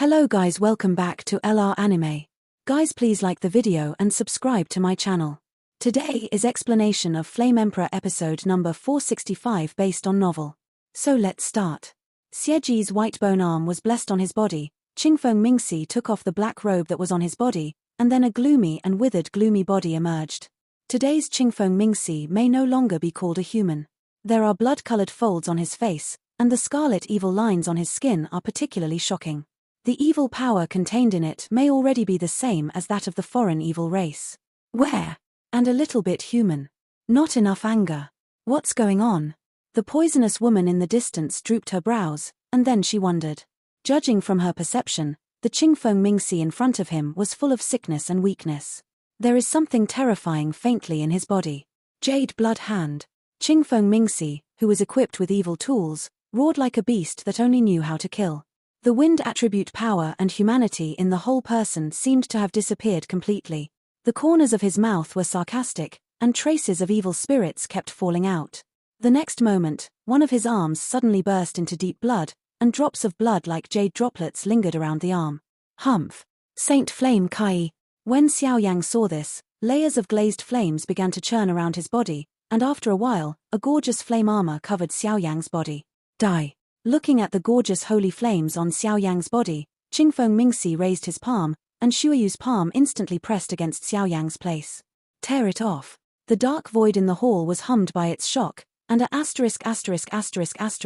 Hello guys, welcome back to LR Anime. Guys, please like the video and subscribe to my channel. Today is explanation of Flame Emperor episode number 465 based on novel. So let's start. Xieji's white bone arm was blessed on his body. Chingfong Mingi took off the black robe that was on his body, and then a gloomy and withered gloomy body emerged. Today's Chingfong Mingi may no longer be called a human. There are blood-colored folds on his face, and the scarlet evil lines on his skin are particularly shocking. The evil power contained in it may already be the same as that of the foreign evil race. Where? And a little bit human. Not enough anger. What's going on? The poisonous woman in the distance drooped her brows, and then she wondered. Judging from her perception, the Chingfong Mingi in front of him was full of sickness and weakness. There is something terrifying faintly in his body. Jade blood hand. Chingfong Mingi, who was equipped with evil tools, roared like a beast that only knew how to kill. The wind attribute power and humanity in the whole person seemed to have disappeared completely. The corners of his mouth were sarcastic, and traces of evil spirits kept falling out. The next moment, one of his arms suddenly burst into deep blood, and drops of blood like jade droplets lingered around the arm. Humph! Saint Flame Kai! When Xiao Yan saw this, layers of glazed flames began to churn around his body, and after a while, a gorgeous flame armor covered Xiao Yan's body. Die! Looking at the gorgeous holy flames on Xiao Yan's body, Chingfong Mingi raised his palm, and Shuayu's palm instantly pressed against Xiao Yan's place. Tear it off. The dark void in the hall was hummed by its shock, and a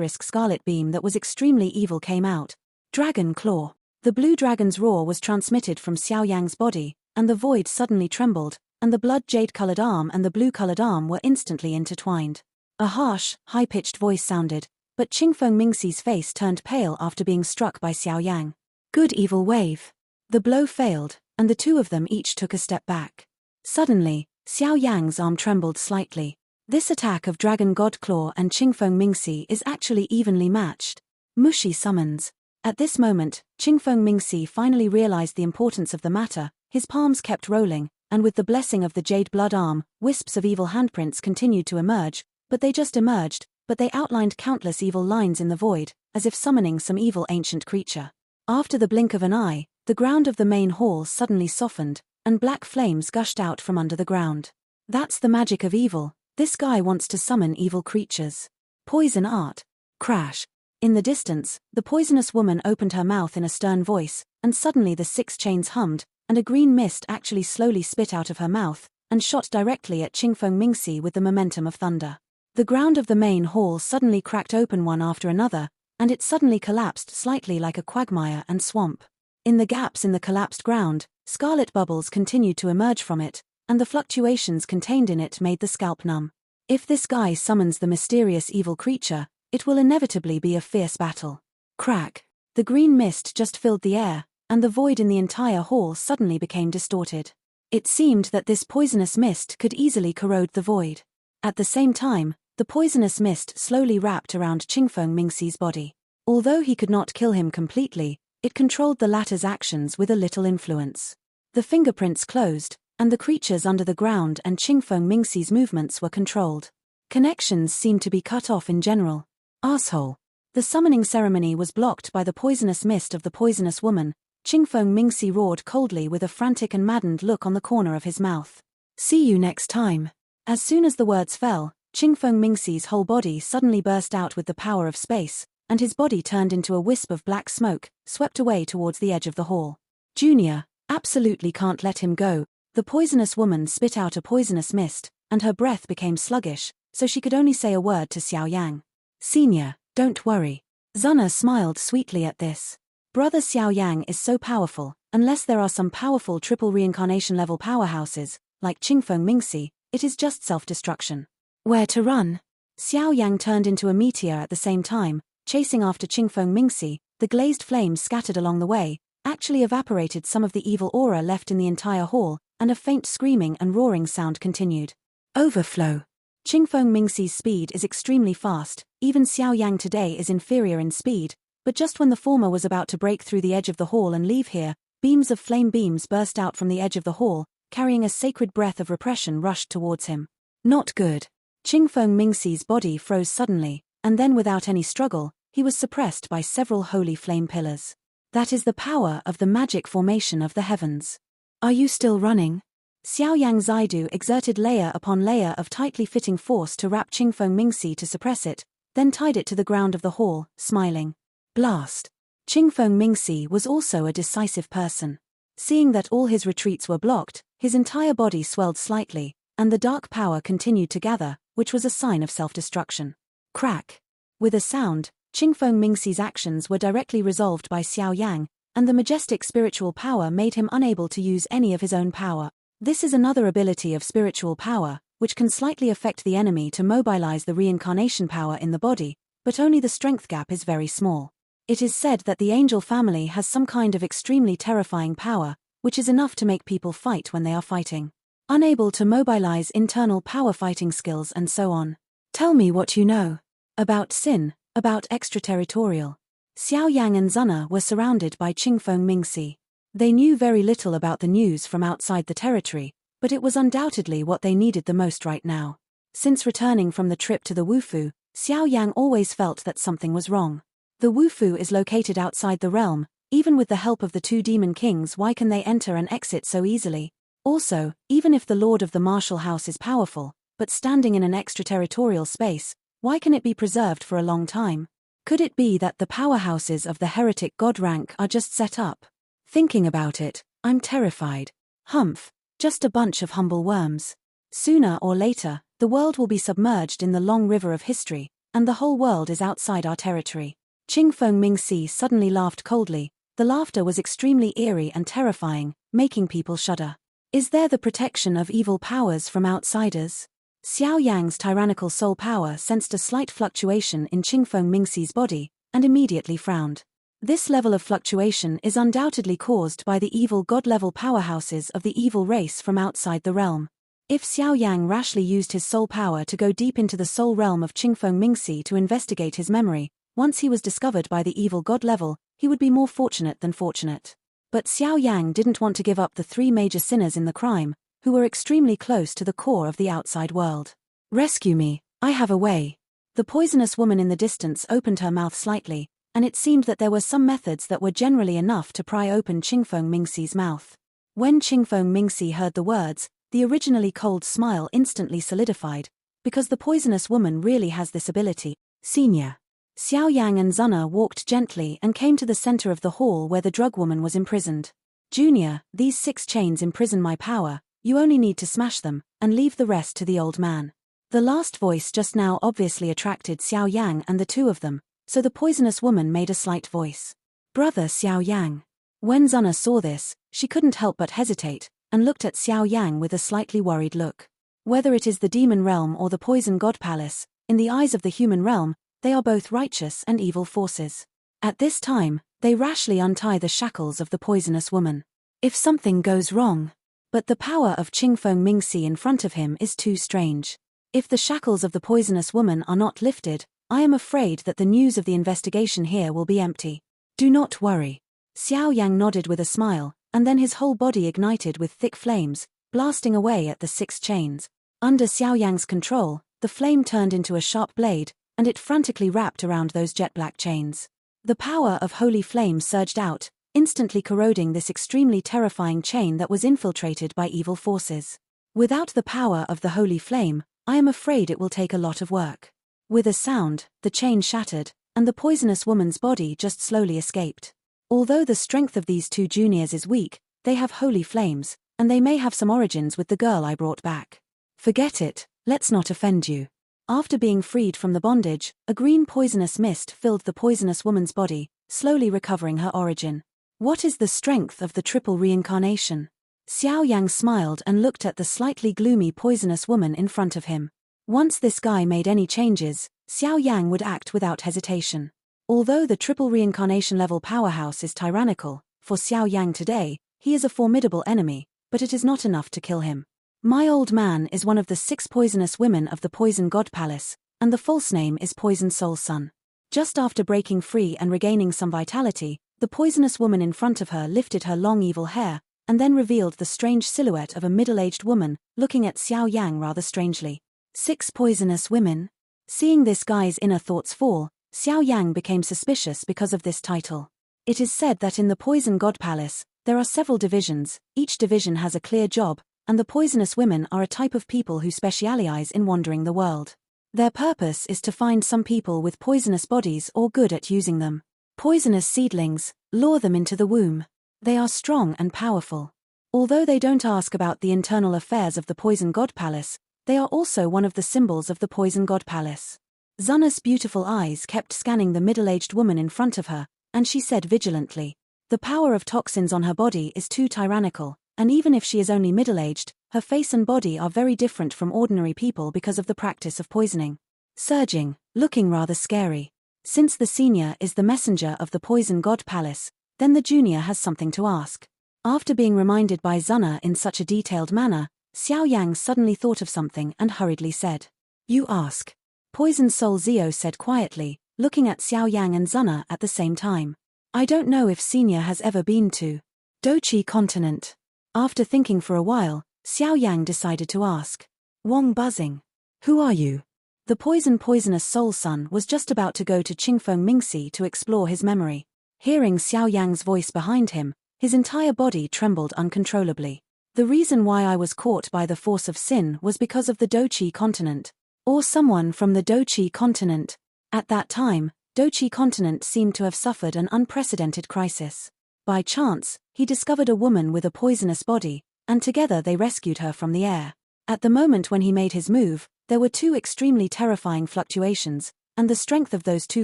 scarlet beam that was extremely evil came out. Dragon Claw. The blue dragon's roar was transmitted from Xiao Yan's body, and the void suddenly trembled, and the blood jade-colored arm and the blue-colored arm were instantly intertwined. A harsh, high-pitched voice sounded, but Chingfong Mingi's face turned pale after being struck by Xiao Yan. Good evil wave. The blow failed, and the two of them each took a step back. Suddenly, Xiao Yan's arm trembled slightly. This attack of Dragon God Claw and Chingfong Mingi is actually evenly matched. Mushi summons. At this moment, Chingfong Mingi finally realized the importance of the matter. His palms kept rolling, and with the blessing of the jade blood arm, wisps of evil handprints continued to emerge, but they just emerged, but they outlined countless evil lines in the void, as if summoning some evil ancient creature. After the blink of an eye, the ground of the main hall suddenly softened, and black flames gushed out from under the ground. That's the magic of evil. This guy wants to summon evil creatures. Poison art. Crash. In the distance, the poisonous woman opened her mouth in a stern voice, and suddenly the 6 chains hummed, and a green mist actually slowly spit out of her mouth, and shot directly at Chingfong Mingi with the momentum of thunder. The ground of the main hall suddenly cracked open one after another, and it suddenly collapsed slightly like a quagmire and swamp. In the gaps in the collapsed ground, scarlet bubbles continued to emerge from it, and the fluctuations contained in it made the scalp numb. If this guy summons the mysterious evil creature, it will inevitably be a fierce battle. Crack. The green mist just filled the air, and the void in the entire hall suddenly became distorted. It seemed that this poisonous mist could easily corrode the void. At the same time, the poisonous mist slowly wrapped around Chingfong Mingi's body. Although he could not kill him completely, it controlled the latter's actions with a little influence. The fingerprints closed, and the creatures under the ground and Chingfong Mingi's movements were controlled. Connections seemed to be cut off in general. Asshole. The summoning ceremony was blocked by the poisonous mist of the poisonous woman. Chingfong Mingi roared coldly with a frantic and maddened look on the corner of his mouth. See you next time. As soon as the words fell, Chingfong Mingi's whole body suddenly burst out with the power of space, and his body turned into a wisp of black smoke, swept away towards the edge of the hall. Junior, absolutely can't let him go. The poisonous woman spit out a poisonous mist, and her breath became sluggish, so she could only say a word to Xiao Yan. Senior, don't worry. Zuna smiled sweetly at this. Brother Xiao Yan is so powerful, unless there are some powerful triple reincarnation level powerhouses, like Chingfong Mingi, it is just self-destruction. Where to run? Xiao Yan turned into a meteor at the same time, chasing after Chingfong Mingi. The glazed flames scattered along the way, actually evaporated some of the evil aura left in the entire hall, and a faint screaming and roaring sound continued. Overflow. Chingfong Mingi's speed is extremely fast, even Xiao Yan today is inferior in speed, but just when the former was about to break through the edge of the hall and leave here, beams of flame beams burst out from the edge of the hall, carrying a sacred breath of repression rushed towards him. Not good. Chingfong Mingi's body froze suddenly, and then without any struggle, he was suppressed by several holy flame pillars. That is the power of the magic formation of the heavens. Are you still running? Xiao Yang Zaidu exerted layer upon layer of tightly fitting force to wrap Chingfong Mingi to suppress it, then tied it to the ground of the hall, smiling. Blast. Chingfong Mingi was also a decisive person. Seeing that all his retreats were blocked, his entire body swelled slightly, and the dark power continued to gather, which was a sign of self-destruction. Crack. With a sound, Chingfong Mingi's actions were directly resolved by Xiao Yang, and the majestic spiritual power made him unable to use any of his own power. This is another ability of spiritual power, which can slightly affect the enemy to mobilize the reincarnation power in the body, but only the strength gap is very small. It is said that the angel family has some kind of extremely terrifying power, which is enough to make people fight when they are fighting. Unable to mobilize internal power fighting skills and so on. Tell me what you know. About sin, about extraterritorial. Xiao Yang and Zuna were surrounded by Chingfong Mingi. They knew very little about the news from outside the territory, but it was undoubtedly what they needed the most right now. Since returning from the trip to the Wufu, Xiao Yang always felt that something was wrong. The Wufu is located outside the realm. Even with the help of the two demon kings, why can they enter and exit so easily? Also, even if the lord of the martial house is powerful, but standing in an extraterritorial space, why can it be preserved for a long time? Could it be that the powerhouses of the heretic god rank are just set up? Thinking about it, I'm terrified. Humph, just a bunch of humble worms. Sooner or later, the world will be submerged in the long river of history, and the whole world is outside our territory. Chingfong Mingi suddenly laughed coldly. The laughter was extremely eerie and terrifying, making people shudder. Is there the protection of evil powers from outsiders? Xiao Yang's tyrannical soul power sensed a slight fluctuation in Chingfong Mingi's body, and immediately frowned. This level of fluctuation is undoubtedly caused by the evil god-level powerhouses of the evil race from outside the realm. If Xiao Yang rashly used his soul power to go deep into the soul realm of Chingfong Mingi to investigate his memory, once he was discovered by the evil god level, he would be more fortunate than fortunate. But Xiao Yang didn't want to give up the three major sinners in the crime, who were extremely close to the core of the outside world. Rescue me, I have a way. The poisonous woman in the distance opened her mouth slightly, and it seemed that there were some methods that were generally enough to pry open Chingfong Mingi's mouth. When Chingfong Mingi heard the words, the originally cold smile instantly solidified, because the poisonous woman really has this ability. Senior. Xiao Yang and Zuna walked gently and came to the center of the hall where the drug woman was imprisoned. Junior, these 6 chains imprison my power, you only need to smash them, and leave the rest to the old man. The last voice just now obviously attracted Xiao Yang and the two of them, so the poisonous woman made a slight voice. Brother Xiao Yang. When Zuna saw this, she couldn't help but hesitate, and looked at Xiao Yang with a slightly worried look. Whether it is the demon realm or the poison god palace, in the eyes of the human realm, they are both righteous and evil forces. At this time, they rashly untie the shackles of the poisonous woman. If something goes wrong. But the power of Chingfong Mingi in front of him is too strange. If the shackles of the poisonous woman are not lifted, I am afraid that the news of the investigation here will be empty. Do not worry. Xiao Yang nodded with a smile, and then his whole body ignited with thick flames, blasting away at the 6 chains. Under Xiao Yang's control, the flame turned into a sharp blade, and it frantically wrapped around those jet-black chains. The power of holy flame surged out, instantly corroding this extremely terrifying chain that was infiltrated by evil forces. Without the power of the holy flame, I am afraid it will take a lot of work. With a sound, the chain shattered, and the poisonous woman's body just slowly escaped. Although the strength of these 2 juniors is weak, they have holy flames, and they may have some origins with the girl I brought back. Forget it, let's not offend you. After being freed from the bondage, a green poisonous mist filled the poisonous woman's body, slowly recovering her origin. What is the strength of the triple reincarnation? Xiao Yang smiled and looked at the slightly gloomy poisonous woman in front of him. Once this guy made any changes, Xiao Yang would act without hesitation. Although the triple reincarnation level powerhouse is tyrannical, for Xiao Yang today, he is a formidable enemy, but it is not enough to kill him. My old man is one of the 6 poisonous women of the Poison God Palace, and the false name is Poison Soul Sun. Just after breaking free and regaining some vitality, the poisonous woman in front of her lifted her long evil hair, and then revealed the strange silhouette of a middle-aged woman, looking at Xiao Yang rather strangely. 6 poisonous women? Seeing this guy's inner thoughts fall, Xiao Yang became suspicious because of this title. It is said that in the Poison God Palace, there are several divisions, each division has a clear job, and the poisonous women are a type of people who specialize in wandering the world. Their purpose is to find some people with poisonous bodies or good at using them. Poisonous seedlings, lure them into the womb. They are strong and powerful. Although they don't ask about the internal affairs of the Poison God Palace, they are also one of the symbols of the Poison God Palace. Zana's beautiful eyes kept scanning the middle-aged woman in front of her, and she said vigilantly, "The power of toxins on her body is too tyrannical, and even if she is only middle-aged, her face and body are very different from ordinary people because of the practice of poisoning." Surging, looking rather scary. Since the senior is the messenger of the Poison God Palace, then the junior has something to ask. After being reminded by Zana in such a detailed manner, Xiao Yang suddenly thought of something and hurriedly said, "You ask." Poison Soul Zio said quietly, looking at Xiao Yang and Zana at the same time. "I don't know if Senior has ever been to Dochi continent." After thinking for a while, Xiao Yang decided to ask. Wong buzzing. "Who are you?" The poisonous soul son was just about to go to Chingfong Mingi to explore his memory. Hearing Xiao Yang's voice behind him, his entire body trembled uncontrollably. "The reason why I was caught by the force of sin was because of the Dochi continent. Or someone from the Dochi continent." At that time, Dochi continent seemed to have suffered an unprecedented crisis. By chance, he discovered a woman with a poisonous body, and together they rescued her from the air. At the moment when he made his move, there were two extremely terrifying fluctuations, and the strength of those two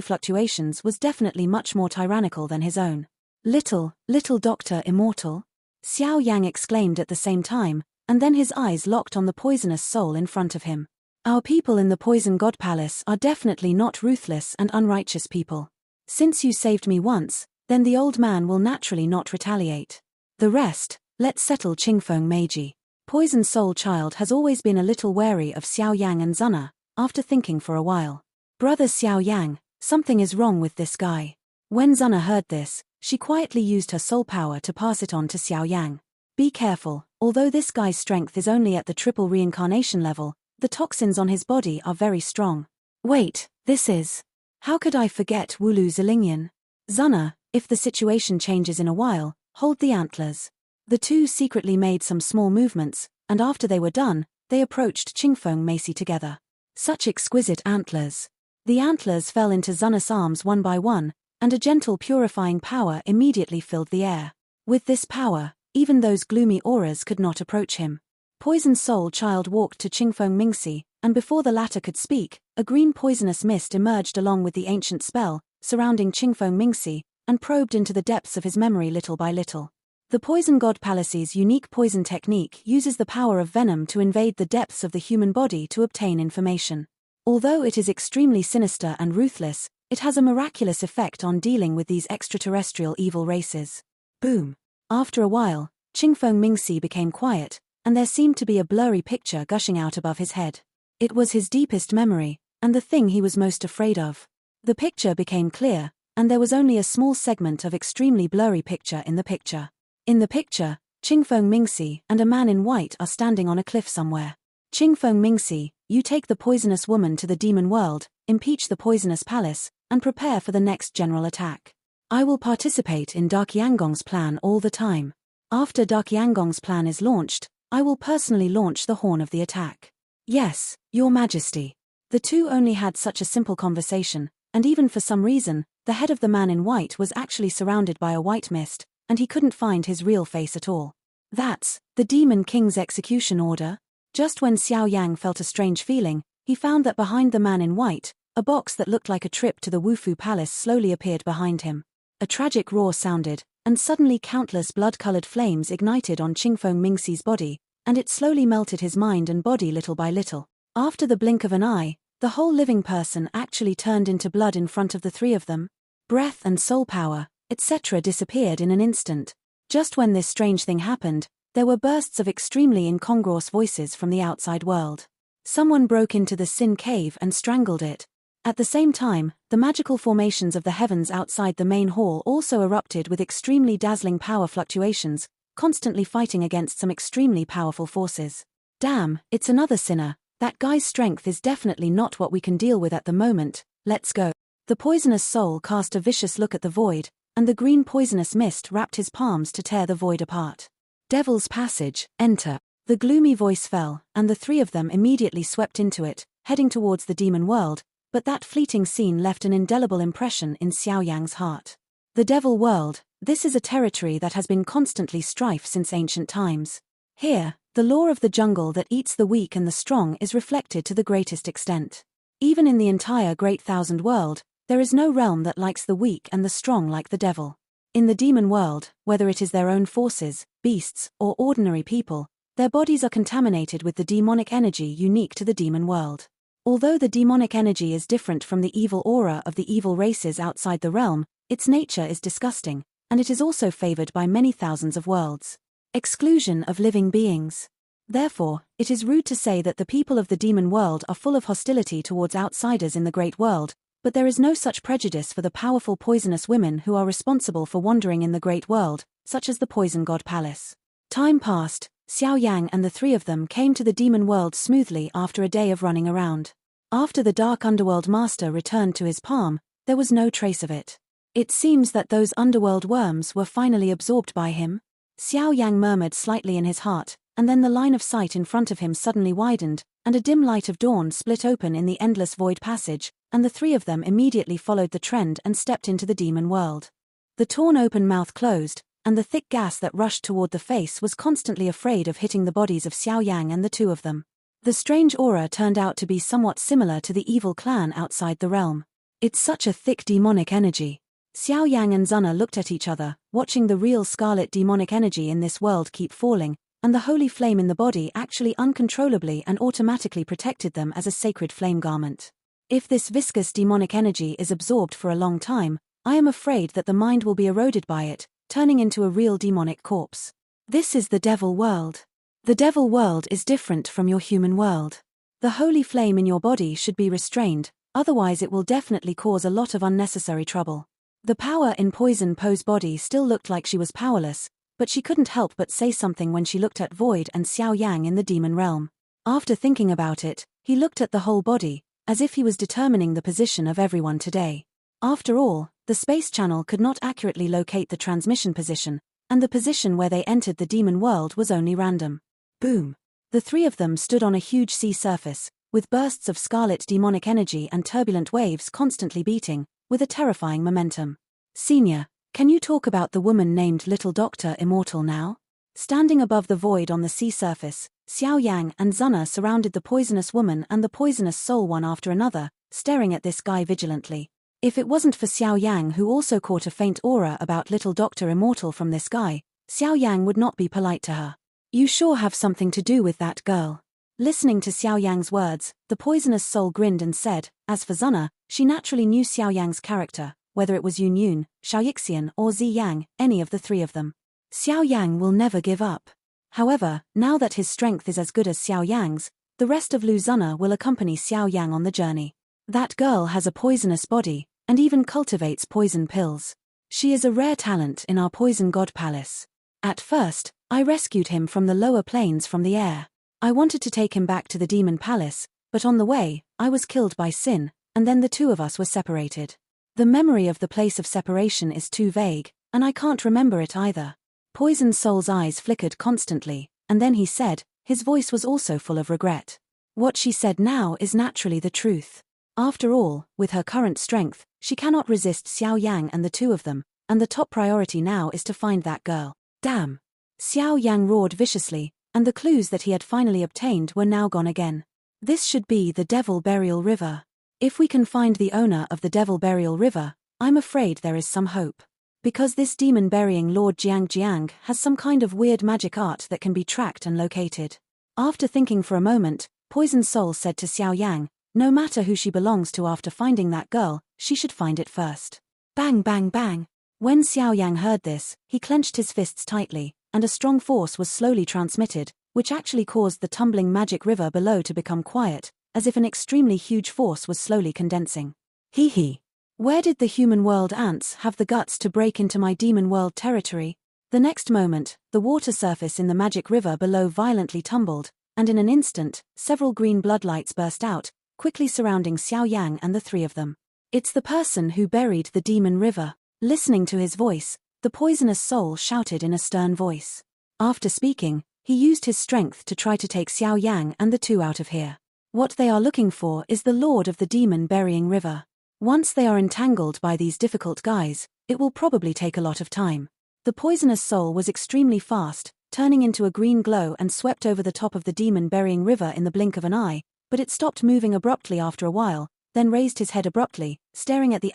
fluctuations was definitely much more tyrannical than his own. Little Doctor Immortal?" Xiao Yang exclaimed at the same time, and then his eyes locked on the poisonous soul in front of him. "Our people in the Poison God Palace are definitely not ruthless and unrighteous people. Since you saved me once, then the old man will naturally not retaliate. The rest, let's settle Chingfong Meiji." Poison Soul Child has always been a little wary of Xiao Yang and Zana, after thinking for a while. "Brother Xiao Yang, something is wrong with this guy." When Zana heard this, she quietly used her soul power to pass it on to Xiao Yang. "Be careful, although this guy's strength is only at the triple reincarnation level, the toxins on his body are very strong." "Wait, this is... How could I forget Wulu Zilingyan?" "Zana, if the situation changes in a while, hold the antlers." The two secretly made some small movements, and after they were done, they approached Chingfong Mingi together. Such exquisite antlers. The antlers fell into Zana's arms one by one, and a gentle purifying power immediately filled the air. With this power, even those gloomy auras could not approach him. Poison Soul Child walked to Chingfong Mingi, and before the latter could speak, a green poisonous mist emerged along with the ancient spell, surrounding Chingfong Mingi, and probed into the depths of his memory little by little. The Poison God Palace's unique poison technique uses the power of venom to invade the depths of the human body to obtain information. Although it is extremely sinister and ruthless, it has a miraculous effect on dealing with these extraterrestrial evil races. Boom. After a while, Chingfong Mingi became quiet, and there seemed to be a blurry picture gushing out above his head. It was his deepest memory, and the thing he was most afraid of. The picture became clear, and there was only a small segment of extremely blurry picture in the picture. In the picture, Chingfong Mingi and a man in white are standing on a cliff somewhere. "Chingfong Mingi, you take the poisonous woman to the demon world, impeach the poisonous palace, and prepare for the next general attack. I will participate in Darkiangong's plan all the time. After Darkiangong's plan is launched, I will personally launch the horn of the attack." "Yes, Your Majesty." The two only had such a simple conversation, and even for some reason, the head of the man in white was actually surrounded by a white mist, and he couldn't find his real face at all. "That's the Demon King's execution order?" Just when Xiao Yang felt a strange feeling, he found that behind the man in white, a box that looked like a trip to the Wufu Palace slowly appeared behind him. A tragic roar sounded, and suddenly countless blood-colored flames ignited on Chingfong Mingi's body, and it slowly melted his mind and body little by little. After the blink of an eye, the whole living person actually turned into blood in front of the three of them. Breath and soul power, etc. disappeared in an instant. Just when this strange thing happened, there were bursts of extremely incongruous voices from the outside world. Someone broke into the Sin Cave and strangled it. At the same time, the magical formations of the heavens outside the main hall also erupted with extremely dazzling power fluctuations, constantly fighting against some extremely powerful forces. "Damn, it's another sinner. That guy's strength is definitely not what we can deal with at the moment, let's go." The poisonous soul cast a vicious look at the void, and the green poisonous mist wrapped his palms to tear the void apart. Devil's Passage, enter. The gloomy voice fell, and the three of them immediately swept into it, heading towards the demon world, but that fleeting scene left an indelible impression in Xiao Yang's heart. The devil world, this is a territory that has been constantly strife since ancient times. Here, the law of the jungle that eats the weak and the strong is reflected to the greatest extent. Even in the entire Great Thousand World, there is no realm that likes the weak and the strong like the devil. In the demon world, whether it is their own forces, beasts, or ordinary people, their bodies are contaminated with the demonic energy unique to the demon world. Although the demonic energy is different from the evil aura of the evil races outside the realm, its nature is disgusting, and it is also favored by many thousands of worlds. Exclusion of living beings. Therefore, it is rude to say that the people of the demon world are full of hostility towards outsiders in the great world, but there is no such prejudice for the powerful poisonous women who are responsible for wandering in the great world, such as the Poison God Palace. Time passed. Xiao Yang and the three of them came to the demon world smoothly after a day of running around. After the Dark Underworld Master returned to his palm, there was no trace of it. It seems that those underworld worms were finally absorbed by him. Xiao Yang murmured slightly in his heart, and then the line of sight in front of him suddenly widened, and a dim light of dawn split open in the endless void passage, and the three of them immediately followed the trend and stepped into the demon world. The torn open mouth closed, and the thick gas that rushed toward the face was constantly afraid of hitting the bodies of Xiao Yang and the two of them. The strange aura turned out to be somewhat similar to the evil clan outside the realm. It's such a thick demonic energy. Xiao Yang and Zuna looked at each other, watching the real scarlet demonic energy in this world keep falling, and the holy flame in the body actually uncontrollably and automatically protected them as a sacred flame garment. If this viscous demonic energy is absorbed for a long time, I am afraid that the mind will be eroded by it, turning into a real demonic corpse. This is the devil world. The devil world is different from your human world. The holy flame in your body should be restrained, otherwise it will definitely cause a lot of unnecessary trouble. The power in Poison Po's body still looked like she was powerless, but she couldn't help but say something when she looked at Void and Xiao Yang in the demon realm. After thinking about it, he looked at the whole body, as if he was determining the position of everyone today. After all, the space channel could not accurately locate the transmission position, and the position where they entered the demon world was only random. Boom! The three of them stood on a huge sea surface, with bursts of scarlet demonic energy and turbulent waves constantly beating, with a terrifying momentum. Senior, can you talk about the woman named Little Doctor Immortal now? Standing above the void on the sea surface, Xiao Yang and Zuna surrounded the poisonous woman and the poisonous soul one after another, staring at this guy vigilantly. If it wasn't for Xiao Yang who also caught a faint aura about Little Doctor Immortal from this guy, Xiao Yang would not be polite to her. You sure have something to do with that girl. Listening to Xiao Yang's words, the poisonous soul grinned and said, as for Zuna, she naturally knew Xiao Yang's character, whether it was Yun Yun, Xiaoyixian or Zi Yang, any of the three of them. Xiao Yang will never give up. However, now that his strength is as good as Xiao Yang's, the rest of Lu Zuna will accompany Xiao Yang on the journey. That girl has a poisonous body, and even cultivates poison pills. She is a rare talent in our Poison God Palace. At first, I rescued him from the lower planes from the air. I wanted to take him back to the Demon Palace, but on the way, I was killed by Sin, and then the two of us were separated. The memory of the place of separation is too vague, and I can't remember it either. Poison Soul's eyes flickered constantly, and then he said, his voice was also full of regret. What she said now is naturally the truth. After all, with her current strength, she cannot resist Xiao Yang and the two of them, and the top priority now is to find that girl. Damn! Xiao Yang roared viciously, and the clues that he had finally obtained were now gone again. This should be the Devil Burial River. If we can find the owner of the Devil Burial River, I'm afraid there is some hope. Because this demon-burying Lord Jiang has some kind of weird magic art that can be tracked and located. After thinking for a moment, Poison Soul said to Xiao Yang, no matter who she belongs to after finding that girl, she should find it first. Bang bang bang! When Xiao Yang heard this, he clenched his fists tightly, and a strong force was slowly transmitted, which actually caused the tumbling magic river below to become quiet, as if an extremely huge force was slowly condensing. Hee hee. Where did the human world ants have the guts to break into my demon world territory? The next moment, the water surface in the magic river below violently tumbled, and in an instant, several green bloodlights burst out, quickly surrounding Xiao Yang and the three of them. It's the person who buried the demon river. Listening to his voice, the poisonous soul shouted in a stern voice. After speaking, he used his strength to try to take Xiao Yang and the two out of here. What they are looking for is the Lord of the Demon-Burying River. Once they are entangled by these difficult guys, it will probably take a lot of time. The poisonous soul was extremely fast, turning into a green glow and swept over the top of the Demon-Burying River in the blink of an eye, but it stopped moving abruptly after a while, then raised his head abruptly, staring at the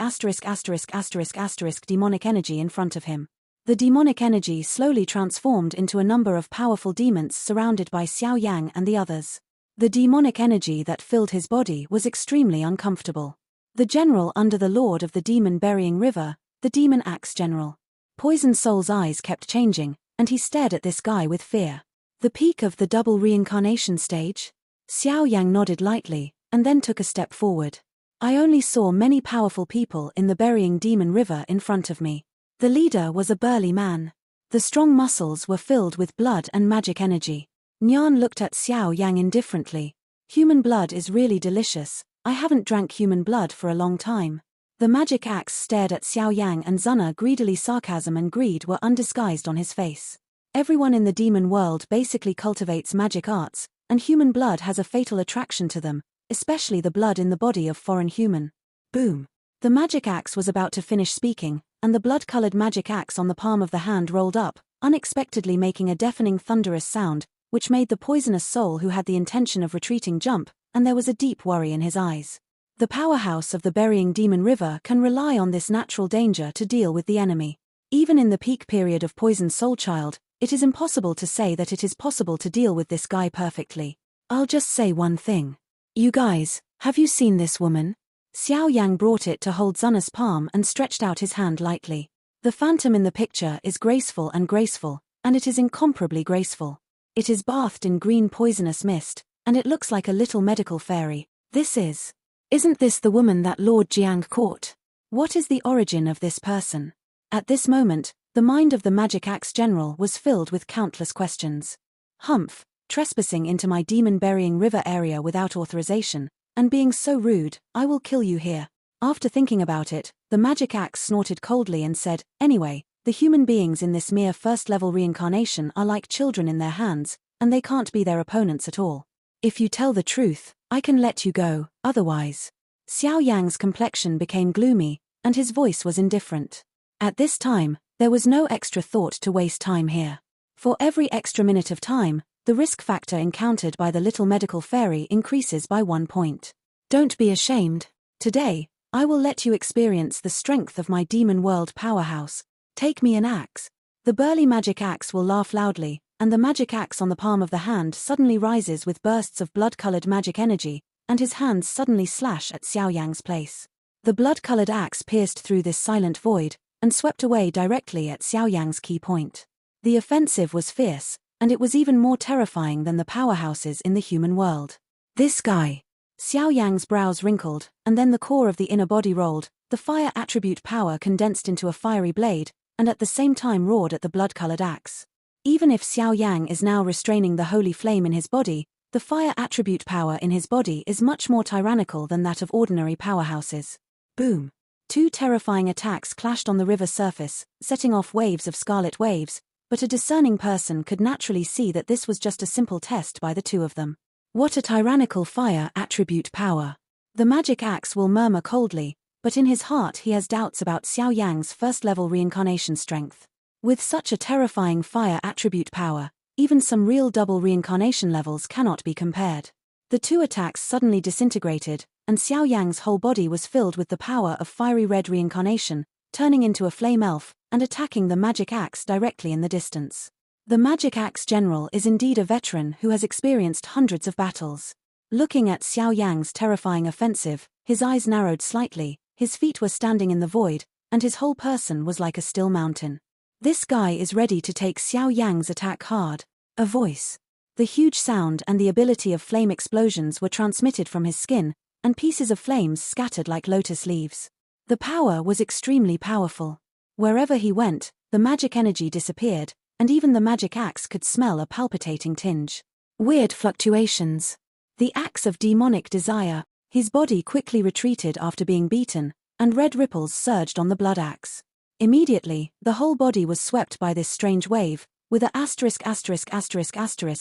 demonic energy in front of him. The demonic energy slowly transformed into a number of powerful demons surrounded by Xiao Yang and the others. The demonic energy that filled his body was extremely uncomfortable. The general under the Lord of the Demon-Burying River, the Demon Axe General. Poison Soul's eyes kept changing, and he stared at this guy with fear. The peak of the double reincarnation stage? Xiao Yang nodded lightly, and then took a step forward. I only saw many powerful people in the burying demon river in front of me. The leader was a burly man. The strong muscles were filled with blood and magic energy. Nyan looked at Xiao Yang indifferently. Human blood is really delicious. I haven't drank human blood for a long time. The magic axe stared at Xiao Yang and Zuna greedily. Sarcasm and greed were undisguised on his face. Everyone in the demon world basically cultivates magic arts, and human blood has a fatal attraction to them, especially the blood in the body of foreign human. Boom. The magic axe was about to finish speaking, and the blood-colored magic axe on the palm of the hand rolled up, unexpectedly making a deafening thunderous sound, which made the poisonous soul who had the intention of retreating jump, and there was a deep worry in his eyes. The powerhouse of the burying demon river can rely on this natural danger to deal with the enemy. Even in the peak period of Poison Soul Child, it is impossible to say that it is possible to deal with this guy perfectly. I'll just say one thing. You guys, have you seen this woman? Xiao Yang brought it to hold Zuna's palm and stretched out his hand lightly. The phantom in the picture is graceful, and it is incomparably graceful. It is bathed in green poisonous mist, and it looks like a little medical fairy. Isn't this the woman that Lord Jiang caught? What is the origin of this person? At this moment, the mind of the Magic Axe General was filled with countless questions. Humph, trespassing into my demon-burying river area without authorization, and being so rude, I will kill you here. After thinking about it, the Magic Axe snorted coldly and said, anyway, the human beings in this mere first-level reincarnation are like children in their hands, and they can't be their opponents at all. If you tell the truth, I can let you go, otherwise. Xiao Yang's complexion became gloomy, and his voice was indifferent. At this time, there was no extra thought to waste time here. For every extra minute of time, the risk factor encountered by the little medical fairy increases by 1 point. Don't be ashamed. Today, I will let you experience the strength of my demon world powerhouse. Take me an axe. The burly magic axe will laugh loudly, and the magic axe on the palm of the hand suddenly rises with bursts of blood-colored magic energy, and his hands suddenly slash at Xiao Yang's place. The blood-colored axe pierced through this silent void, and swept away directly at Xiao Yang's key point. The offensive was fierce, and it was even more terrifying than the powerhouses in the human world. This guy. Xiao Yang's brows wrinkled, and then the core of the inner body rolled, the fire attribute power condensed into a fiery blade, and at the same time roared at the blood-colored axe. Even if Xiao Yang is now restraining the holy flame in his body, the fire attribute power in his body is much more tyrannical than that of ordinary powerhouses. Boom. 2 terrifying attacks clashed on the river surface, setting off waves of scarlet waves, but a discerning person could naturally see that this was just a simple test by the two of them. What a tyrannical fire attribute power. The magic axe will murmur coldly, but in his heart he has doubts about Xiao Yang's first-level reincarnation strength. With such a terrifying fire attribute power, even some real double reincarnation levels cannot be compared. The 2 attacks suddenly disintegrated, and Xiao Yang's whole body was filled with the power of fiery red reincarnation, turning into a flame elf, and attacking the magic axe directly in the distance. The Magic Axe General is indeed a veteran who has experienced hundreds of battles. Looking at Xiao Yang's terrifying offensive, his eyes narrowed slightly, his feet were standing in the void, and his whole person was like a still mountain. This guy is ready to take Xiao Yang's attack hard. A voice. The huge sound and the ability of flame explosions were transmitted from his skin, and pieces of flames scattered like lotus leaves. The power was extremely powerful. Wherever he went, the magic energy disappeared, and even the magic axe could smell a palpitating tinge. Weird fluctuations. The axe of demonic desire. His body quickly retreated after being beaten, and red ripples surged on the blood axe. Immediately, the whole body was swept by this strange wave, with a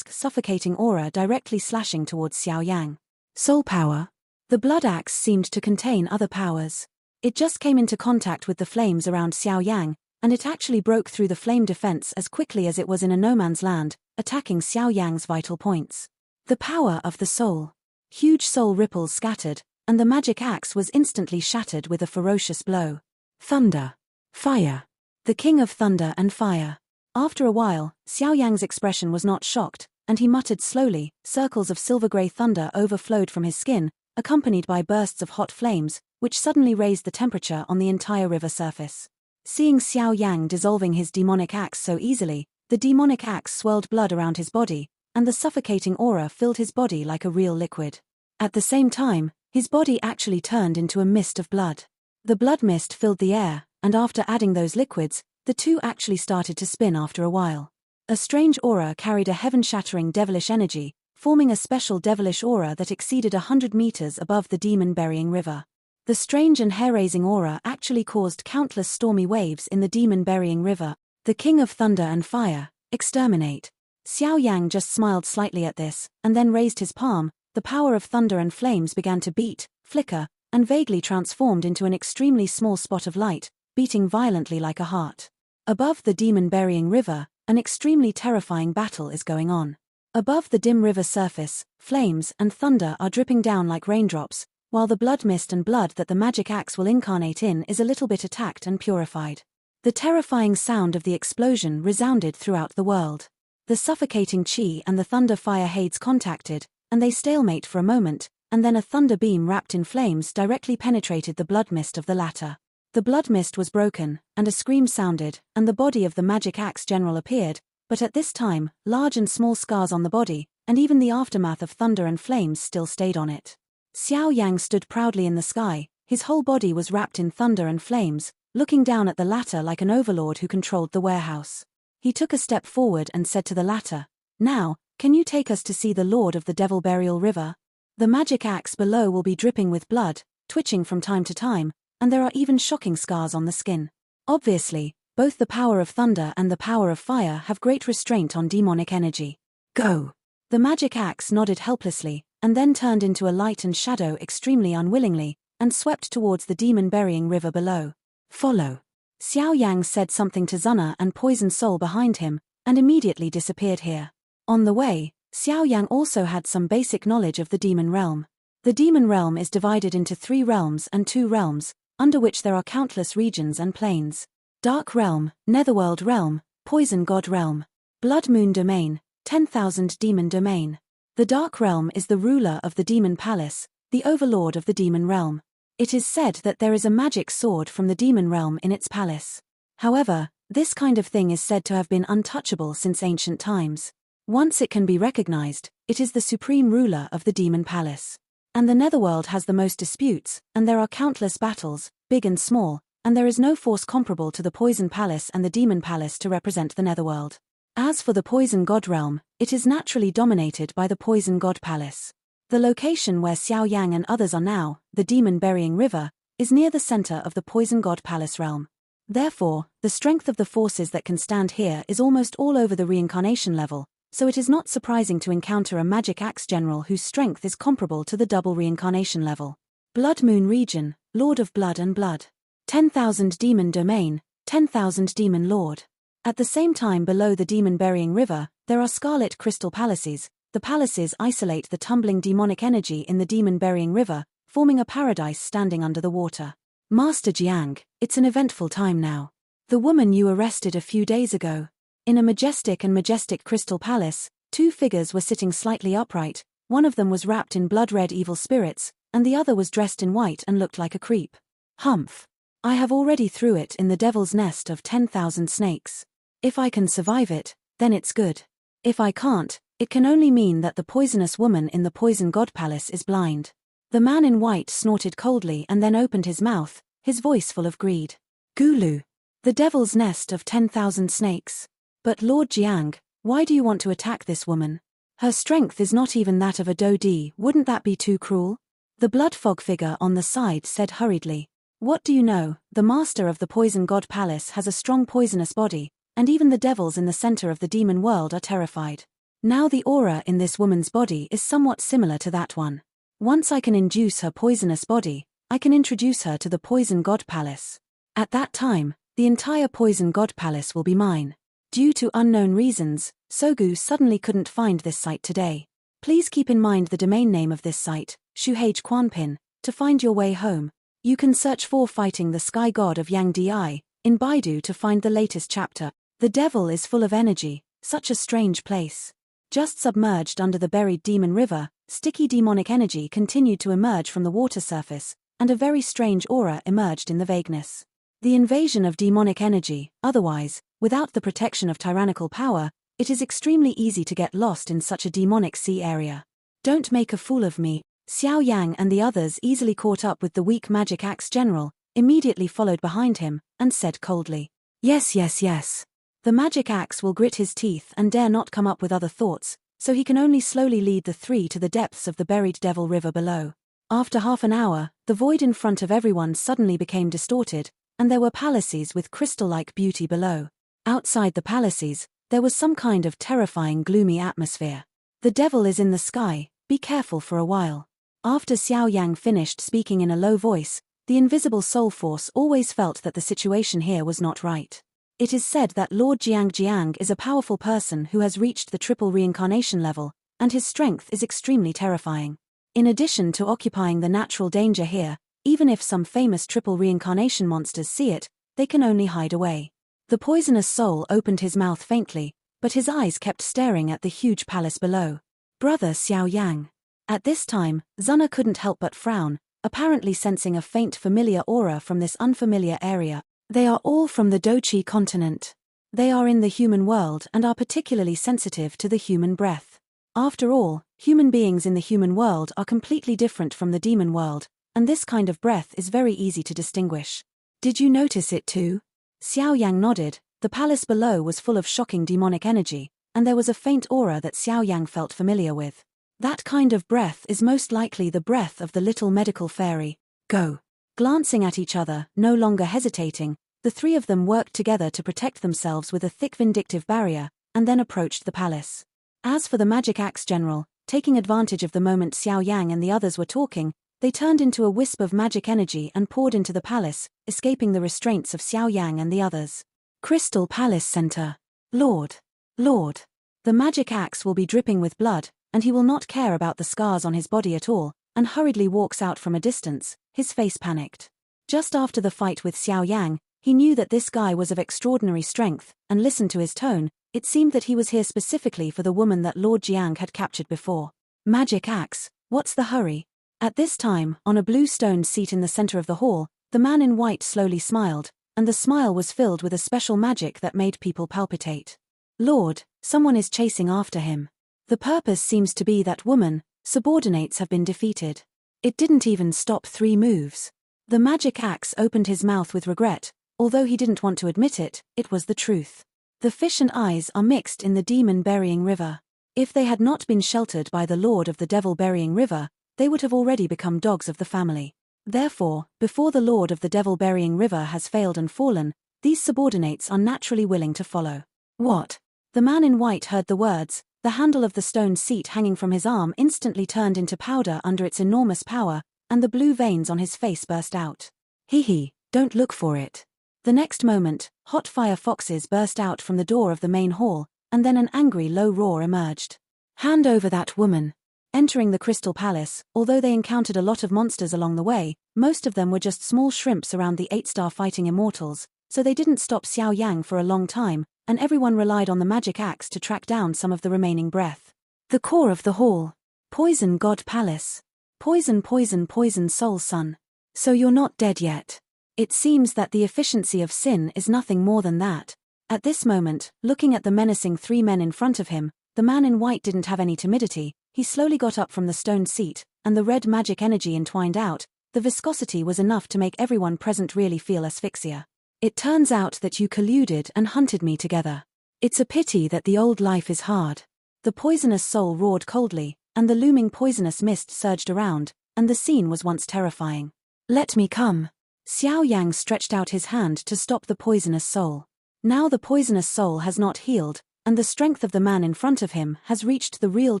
suffocating aura directly slashing towards Xiao Yang. Soul power. The blood axe seemed to contain other powers. It just came into contact with the flames around Xiao Yang, and it actually broke through the flame defense as quickly as it was in a no man's land, attacking Xiao Yang's vital points. The power of the soul. Huge soul ripples scattered, and the magic axe was instantly shattered with a ferocious blow. Thunder. Fire. The king of thunder and fire. After a while, Xiao Yang's expression was not shocked, and he muttered slowly. Circles of silver-grey thunder overflowed from his skin, accompanied by bursts of hot flames, which suddenly raised the temperature on the entire river surface. Seeing Xiao Yang dissolving his demonic axe so easily, the demonic axe swirled blood around his body, and the suffocating aura filled his body like a real liquid. At the same time, his body actually turned into a mist of blood. The blood mist filled the air, and after adding those liquids, the two actually started to spin after a while. A strange aura carried a heaven-shattering devilish energy, forming a special devilish aura that exceeded 100 meters above the demon-burying river. The strange and hair-raising aura actually caused countless stormy waves in the demon-burying river. The king of thunder and fire, exterminate. Xiao Yang just smiled slightly at this, and then raised his palm. The power of thunder and flames began to beat, flicker, and vaguely transformed into an extremely small spot of light, beating violently like a heart. Above the demon-burying river, an extremely terrifying battle is going on. Above the dim river surface, flames and thunder are dripping down like raindrops, while the blood mist and blood that the magic axe will incarnate in is a little bit attacked and purified. The terrifying sound of the explosion resounded throughout the world. The suffocating chi and the thunder fire hades contacted, and they stalemate for a moment, and then a thunder beam wrapped in flames directly penetrated the blood mist of the latter. The blood mist was broken, and a scream sounded, and the body of the magic axe general appeared, but at this time, large and small scars on the body, and even the aftermath of thunder and flames still stayed on it. Xiao Yang stood proudly in the sky, his whole body was wrapped in thunder and flames, looking down at the latter like an overlord who controlled the warehouse. He took a step forward and said to the latter, "Now, can you take us to see the Lord of the Devil Burial River? The magic axe below will be dripping with blood, twitching from time to time, and there are even shocking scars on the skin. Obviously, both the power of thunder and the power of fire have great restraint on demonic energy. Go!" The magic axe nodded helplessly, and then turned into a light and shadow extremely unwillingly, and swept towards the demon-burying river below. "Follow." Xiao Yang said something to Zuna and Poison Soul behind him, and immediately disappeared here. On the way, Xiao Yang also had some basic knowledge of the demon realm. The demon realm is divided into 3 realms and 2 realms, under which there are countless regions and planes. Dark Realm, Netherworld Realm, Poison God Realm, Blood Moon Domain, 10,000 Demon Domain. The Dark Realm is the ruler of the Demon Palace, the overlord of the demon realm. It is said that there is a magic sword from the demon realm in its palace. However, this kind of thing is said to have been untouchable since ancient times. Once it can be recognized, it is the supreme ruler of the demon palace. And the Netherworld has the most disputes, and there are countless battles, big and small, and there is no force comparable to the Poison Palace and the Demon Palace to represent the Netherworld. As for the Poison God Realm, it is naturally dominated by the Poison God Palace. The location where Xiao Yang and others are now, the demon-burying river, is near the center of the Poison God Palace realm. Therefore, the strength of the forces that can stand here is almost all over the reincarnation level, so it is not surprising to encounter a magic axe general whose strength is comparable to the double reincarnation level. Blood Moon Region, Lord of Blood and Blood. 10,000 Demon Domain, 10,000 Demon Lord. At the same time below the demon-burying river, there are Scarlet Crystal Palaces. The palaces isolate the tumbling demonic energy in the demon-burying river, forming a paradise standing under the water. Master Jiang, it's an eventful time now. The woman you arrested a few days ago. In a majestic crystal palace, 2 figures were sitting slightly upright. One of them was wrapped in blood-red evil spirits, and the other was dressed in white and looked like a creep. Humph. I have already threw it in the devil's nest of 10,000 snakes. If I can survive it, then it's good. If I can't, it can only mean that the poisonous woman in the Poison God Palace is blind. The man in white snorted coldly and then opened his mouth, his voice full of greed. Gulu. The devil's nest of 10,000 snakes. But Lord Jiang, why do you want to attack this woman? Her strength is not even that of a Dodi, wouldn't that be too cruel? The blood fog figure on the side said hurriedly. What do you know? The master of the Poison God Palace has a strong poisonous body, and even the devils in the center of the demon world are terrified. Now the aura in this woman's body is somewhat similar to that one. Once I can induce her poisonous body, I can introduce her to the Poison God Palace. At that time, the entire Poison God Palace will be mine. Due to unknown reasons, Sogu suddenly couldn't find this site today. Please keep in mind the domain name of this site, Shuhage Quanpin, to find your way home. You can search for Fighting the Sky God of Yang Di in Baidu to find the latest chapter. The devil is full of energy, such a strange place. Just submerged under the buried demon river, sticky demonic energy continued to emerge from the water surface, and a very strange aura emerged in the vagueness. The invasion of demonic energy, otherwise, without the protection of tyrannical power, it is extremely easy to get lost in such a demonic sea area. Don't make a fool of me. Xiao Yang and the others easily caught up with the weak magic axe general, immediately followed behind him, and said coldly, "Yes, yes, yes." The magic axe will grit his teeth and dare not come up with other thoughts, so he can only slowly lead the three to the depths of the buried devil river below. After half an hour, the void in front of everyone suddenly became distorted, and there were palaces with crystal-like beauty below. Outside the palaces, there was some kind of terrifying gloomy atmosphere. The devil is in the sky, be careful for a while. After Xiao Yang finished speaking in a low voice, the invisible soul force always felt that the situation here was not right. It is said that Lord Jiang is a powerful person who has reached the triple reincarnation level, and his strength is extremely terrifying. In addition to occupying the natural danger here, even if some famous triple reincarnation monsters see it, they can only hide away. The poisonous soul opened his mouth faintly, but his eyes kept staring at the huge palace below. Brother Xiao Yang. At this time, Zuna couldn't help but frown, apparently sensing a faint familiar aura from this unfamiliar area. They are all from the Dochi continent. They are in the human world and are particularly sensitive to the human breath. After all, human beings in the human world are completely different from the demon world, and this kind of breath is very easy to distinguish. Did you notice it too? Xiao Yang nodded. The palace below was full of shocking demonic energy, and there was a faint aura that Xiao Yang felt familiar with. That kind of breath is most likely the breath of the little medical fairy. Go. Glancing at each other, no longer hesitating, the three of them worked together to protect themselves with a thick vindictive barrier, and then approached the palace. As for the magic axe general, taking advantage of the moment Xiao Yang and the others were talking, they turned into a wisp of magic energy and poured into the palace, escaping the restraints of Xiao Yang and the others. Crystal Palace Center. Lord. Lord. The magic axe will be dripping with blood, and he will not care about the scars on his body at all, and hurriedly walks out from a distance, his face panicked. Just after the fight with Xiao Yang, he knew that this guy was of extraordinary strength, and listened to his tone, it seemed that he was here specifically for the woman that Lord Jiang had captured before. Magic axe, what's the hurry? At this time, on a blue stone seat in the center of the hall, the man in white slowly smiled, and the smile was filled with a special magic that made people palpitate. Lord, someone is chasing after him. The purpose seems to be that woman, subordinates have been defeated. It didn't even stop 3 moves. The magic axe opened his mouth with regret, although he didn't want to admit it, it was the truth. The fish and eyes are mixed in the demon-burying river. If they had not been sheltered by the Lord of the Devil-burying river, they would have already become dogs of the family. Therefore, before the Lord of the Devil-burying river has failed and fallen, these subordinates are naturally willing to follow. What? The man in white heard the words. The handle of the stone seat hanging from his arm instantly turned into powder under its enormous power, and the blue veins on his face burst out. Hee, don't look for it. The next moment, hot fire foxes burst out from the door of the main hall, and then an angry low roar emerged. Hand over that woman. Entering the Crystal Palace, although they encountered a lot of monsters along the way, most of them were just small shrimps around the 8-star fighting immortals, so they didn't stop Xiao Yang for a long time, and everyone relied on the magic axe to track down some of the remaining breath. The core of the hall. Poison God Palace. Poison, poison, poison soul son. So you're not dead yet. It seems that the efficiency of sin is nothing more than that. At this moment, looking at the menacing 3 men in front of him, the man in white didn't have any timidity. He slowly got up from the stone seat, and the red magic energy entwined out. The viscosity was enough to make everyone present really feel asphyxia. It turns out that you colluded and hunted me together. It's a pity that the old life is hard. The poisonous soul roared coldly, and the looming poisonous mist surged around, and the scene was once terrifying. Let me come. Xiao Yang stretched out his hand to stop the poisonous soul. Now the poisonous soul has not healed, and the strength of the man in front of him has reached the real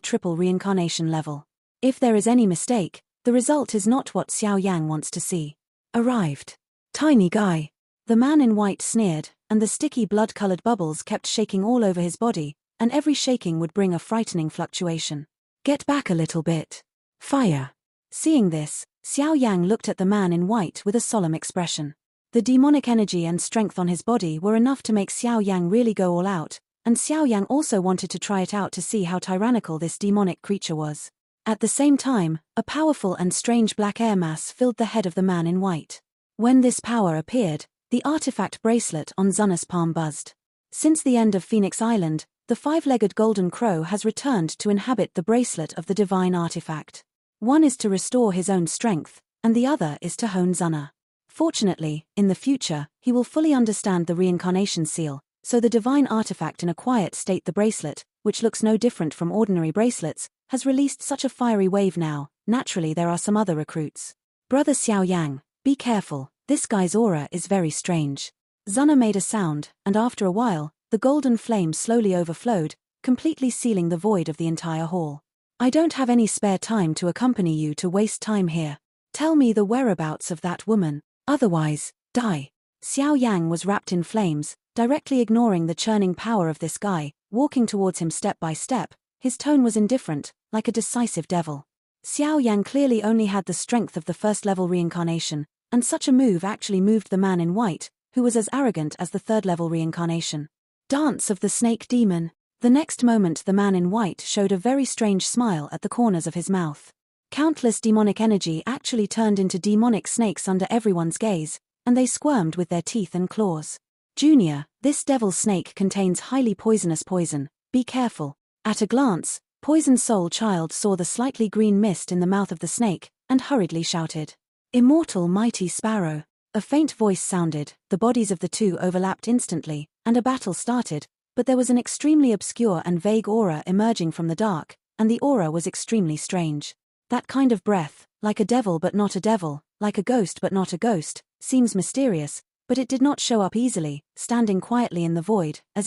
triple reincarnation level. If there is any mistake, the result is not what Xiao Yang wants to see. Arrived. Tiny guy. The man in white sneered, and the sticky blood-colored bubbles kept shaking all over his body, and every shaking would bring a frightening fluctuation. Get back a little bit. Fire. Seeing this, Xiao Yang looked at the man in white with a solemn expression. The demonic energy and strength on his body were enough to make Xiao Yang really go all out, and Xiao Yang also wanted to try it out to see how tyrannical this demonic creature was. At the same time, a powerful and strange black air mass filled the head of the man in white. When this power appeared, the artifact bracelet on Zunna's palm buzzed. Since the end of Phoenix Island, the five-legged golden crow has returned to inhabit the bracelet of the divine artifact. One is to restore his own strength, and the other is to hone Zunna. Fortunately, in the future, he will fully understand the reincarnation seal, so the divine artifact in a quiet state, the bracelet, which looks no different from ordinary bracelets, has released such a fiery wave now. Naturally there are some other recruits. Brother Xiao Yang, be careful, this guy's aura is very strange. Zunna made a sound, and after a while, the golden flame slowly overflowed, completely sealing the void of the entire hall. I don't have any spare time to accompany you to waste time here. Tell me the whereabouts of that woman, otherwise, die. Xiao Yang was wrapped in flames, directly ignoring the churning power of this guy, walking towards him step by step. His tone was indifferent, like a decisive devil. Xiao Yang clearly only had the strength of the first-level reincarnation, and such a move actually moved the man in white, who was as arrogant as the third-level reincarnation. Dance of the snake demon. The next moment the man in white showed a very strange smile at the corners of his mouth. Countless demonic energy actually turned into demonic snakes under everyone's gaze, and they squirmed with their teeth and claws. Junior, this devil snake contains highly poisonous poison, be careful. At a glance, Poison Soul Child saw the slightly green mist in the mouth of the snake, and hurriedly shouted, "Immortal mighty sparrow." A faint voice sounded, the bodies of the two overlapped instantly, and a battle started, but there was an extremely obscure and vague aura emerging from the dark, and the aura was extremely strange. That kind of breath, like a devil but not a devil, like a ghost but not a ghost, seems mysterious, but it did not show up easily, standing quietly in the void, as